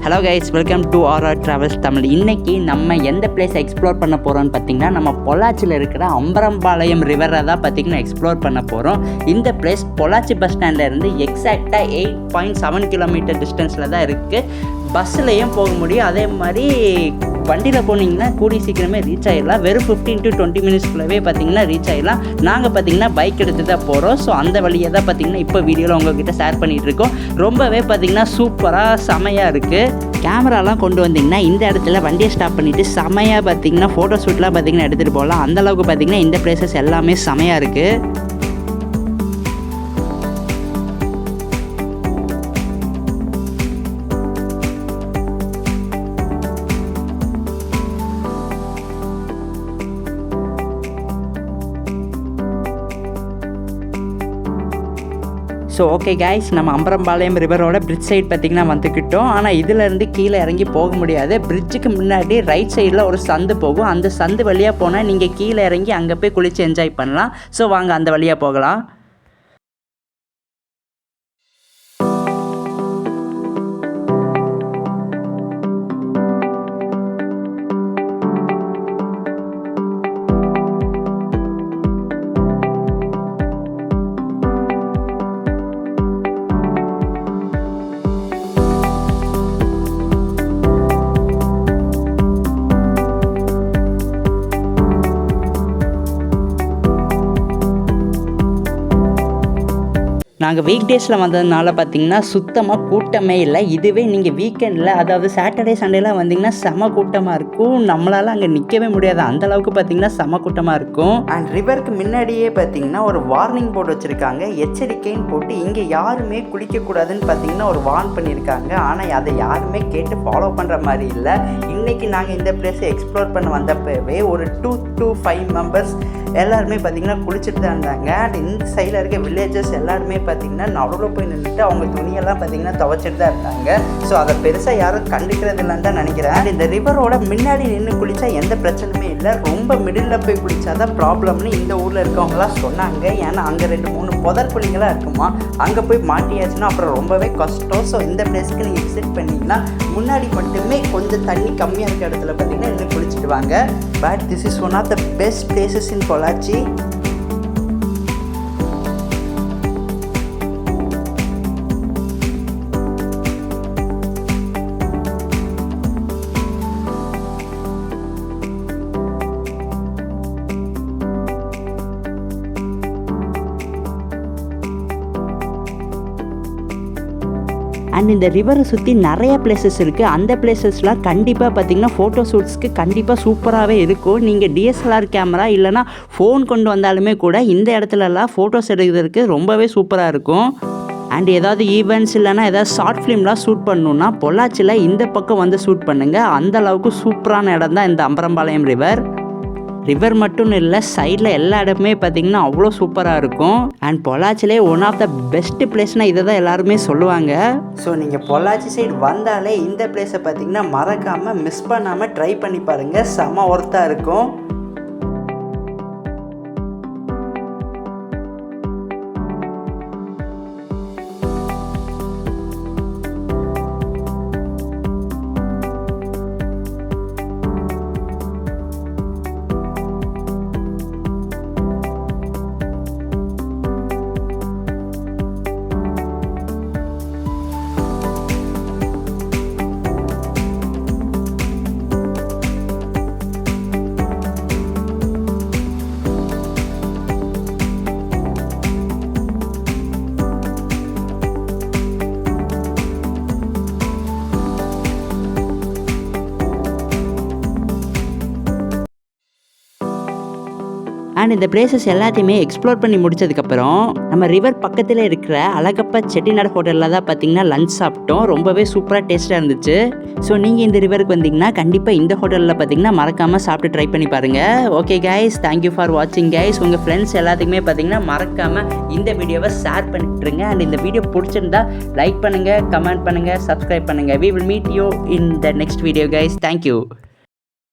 Hello guys, welcome to RR travels Tamil. இன்றைக்கி நம்ம எந்த பிளேஸ் எக்ஸ்ப்ளோர் பண்ண போகிறோம்னு பார்த்திங்கன்னா, நம்ம பொள்ளாச்சியில் இருக்கிற அம்பரம்பாளையம் ரிவரை தான் பார்த்திங்கன்னா எக்ஸ்ப்ளோர் பண்ண போகிறோம். இந்த பிளேஸ் பொள்ளாச்சி பஸ் ஸ்டாண்ட்லேருந்து எக்ஸாக்டாக 8.7 கிலோமீட்டர் டிஸ்டன்ஸில் தான் இருக்குது. பஸ்ஸுலேயும் போக முடியும். அதே மாதிரி வண்டியில் போனீங்கன்னா கூடி சீக்கிரமே ரீச் ஆகிடலாம். வெறும் 15 to 20 மினிட்ஸ்க்குள்ளவே பார்த்திங்கன்னா ரீச் ஆகிடலாம். நாங்கள் பார்த்திங்கன்னா பைக் எடுத்து தான் போகிறோம். ஸோ அந்த வழியை தான் பார்த்திங்கன்னா இப்போ வீடியோவில் உங்கள்கிட்ட ஷேர் பண்ணிகிட்டு இருக்கோம். ரொம்பவே பார்த்திங்கன்னா சூப்பராக செமையாக இருக்குது. கேமராலாம் கொண்டு வந்திங்கன்னா இந்த இடத்துல வண்டியை ஸ்டாப் பண்ணிவிட்டு செமையாக பார்த்திங்கன்னா ஃபோட்டோ ஷூட்லாம் பார்த்திங்கன்னா எடுத்துகிட்டு போகலாம். அந்தளவுக்கு பார்த்திங்கன்னா இந்த பிளேசஸ் எல்லாமே செமையாக இருக்குது. ஸோ ஓகே கைஸ், நம்ம அம்பரம்பாளையம் ரிவரோட பிரிட்ஜ் சைட் பார்த்திங்கன்னா வந்துக்கிட்டோம். ஆனால் இதிலேருந்து கீழே இறங்கி போக முடியாது. பிரிட்ஜுக்கு முன்னாடி ரைட் சைடில் ஒரு சந்து போகும். அந்த சந்து வழியாக போனால் நீங்கள் கீழே இறங்கி அங்கே போய் குளித்து என்ஜாய் பண்ணலாம். ஸோ வாங்க அந்த வழியாக போகலாம். நாங்கள் வீக் டேஸில் வந்ததுனால பார்த்திங்கன்னா சுத்தமாக கூட்டமே இல்லை. இதுவே நீங்கள் வீக்கெண்டில், அதாவது சாட்டர்டே சண்டேலாம் வந்திங்கன்னா செம கூட்டமாக இருக்கும். நம்மளால் அங்கே நிற்கவே முடியாது, அந்தளவுக்கு பார்த்திங்கன்னா செம கூட்டமாக இருக்கும். அண்ட் ரிவருக்கு முன்னாடியே பார்த்திங்கன்னா ஒரு வார்னிங் போர்டு வச்சுருக்காங்க, எச்சரிக்கைன்னு போட்டு. இங்கே யாருமே குளிக்கக்கூடாதுன்னு பார்த்திங்கன்னா ஒரு வார்ன் பண்ணியிருக்காங்க. ஆனால் அதை யாருமே கேட்டு ஃபாலோ பண்ணுற மாதிரி இல்லை. இன்றைக்கி நாங்கள் இந்த பிளேஸை எக்ஸ்ப்ளோர் பண்ண வந்தப்பவே ஒரு 2 to 5 மெம்பர்ஸ் எல்லாருமே பார்த்திங்கன்னா குளிச்சுட்டு தான் இருந்தாங்க. அண்ட் இந்த சைடில் இருக்க வில்லேஜஸ் எல்லாருமே பார்த்திங்கன்னா நடுவில் போய் நின்றுட்டு அவங்க துணியெல்லாம் பார்த்திங்கன்னா துவைச்சிட்டு தான் இருந்தாங்க. ஸோ அதை பெருசாக யாரும் கண்டுக்கிறது இல்லைன்னு தான் நினைக்கிறேன். அண்ட் இந்த ரிவரோட முன்னாடி நின்று குளித்தா எந்த பிரச்சனையுமே இல்லை. ரொம்ப மிடில் போய் குளித்தா தான் ப்ராப்ளம்னு இந்த ஊரில் இருக்கவங்களாம் சொன்னாங்க. ஏன்னா அங்கே 2-3 புதர் குழிங்களாக இருக்குமா, அங்கே போய் மாட்டியாச்சுன்னா அப்புறம் ரொம்பவே கஷ்டம். ஸோ இந்த பிளேஸ்க்கு நீங்கள் விசிட் பண்ணிங்கன்னா முன்னாடி மட்டுமே கொஞ்சம் தண்ணி கம்மியாக இருக்க இடத்துல பார்த்திங்கன்னா இன்னும் குளிச்சுட்டு வாங்க. But this is one of the best places in Pollachi. And இந்த ரிவரை சுற்றி நிறைய பிளேசஸ் இருக்குது. அந்த பிளேசஸ்லாம் கண்டிப்பாக பார்த்திங்கன்னா ஃபோட்டோ ஷூட்ஸ்க்கு கண்டிப்பாக சூப்பராகவே இருக்கும். நீங்கள் டிஎஸ்எல்ஆர் கேமரா இல்லைனா ஃபோன் கொண்டு வந்தாலுமே கூட இந்த இடத்துலலாம் ஃபோட்டோஸ் எடுக்கிறதுக்கு ரொம்பவே சூப்பராக இருக்கும். அண்ட் ஏதாவது ஈவெண்ட்ஸ் இல்லைனா ஏதாவது ஷார்ட் ஃபிலிம்லாம் ஷூட் பண்ணணுன்னா பொள்ளாச்சியில் இந்த பக்கம் வந்து ஷூட் பண்ணுங்கள். அந்தளவுக்கு சூப்பரான இடம் தான் இந்த அம்பரம்பாளையம் ரிவர். ரிவர் மட்டும் இல்லை, சைடில் எல்லா இடமே பார்த்திங்கன்னா அவ்வளோ சூப்பராக இருக்கும். அண்ட் பொள்ளாச்சிலே ஒன் ஆஃப் த பெஸ்ட் பிளேஸ்னால் இதை தான் எல்லாருமே சொல்லுவாங்க. ஸோ நீங்கள் பொள்ளாச்சி சைடு வந்தாலே இந்த பிளேஸை பார்த்திங்கன்னா மறக்காமல் மிஸ் பண்ணாமல் ட்ரை பண்ணி பாருங்கள். செம ஒர்த்தாக இருக்கும். அண்ட் இந்த பிளேசஸ் எல்லாத்தையுமே எக்ஸ்ப்ளோர் பண்ணி முடிச்சதுக்கப்புறம் நம்ம ரிவர் பக்கத்தில் இருக்கிற அழகப்பா செட்டிநாடு ஹோட்டலில் தான் பார்த்திங்கன்னா லஞ்ச் சாப்பிட்டோம். ரொம்பவே சூப்பராக டேஸ்ட்டாக இருந்துச்சு. ஸோ நீங்கள் இந்த ரிவருக்கு வந்தீங்கன்னா கண்டிப்பாக இந்த ஹோட்டலில் பார்த்திங்கன்னா மறக்காமல் சாப்பிட்டு ட்ரை பண்ணி பாருங்கள். ஓகே கைஸ், தேங்க்யூ ஃபார் வாட்சிங் கைஸ். உங்கள் ஃப்ரெண்ட்ஸ் எல்லாத்துக்குமே பார்த்திங்கன்னா மறக்காமல் இந்த வீடியோவை ஷேர் பண்ணிட்டுருங்க. அண்ட் இந்த வீடியோ பிடிச்சிருந்தா லைக் பண்ணுங்கள், கமெண்ட் பண்ணுங்கள், சப்ஸ்கிரைப் பண்ணுங்கள். We will meet you in the next video guys. Thank you.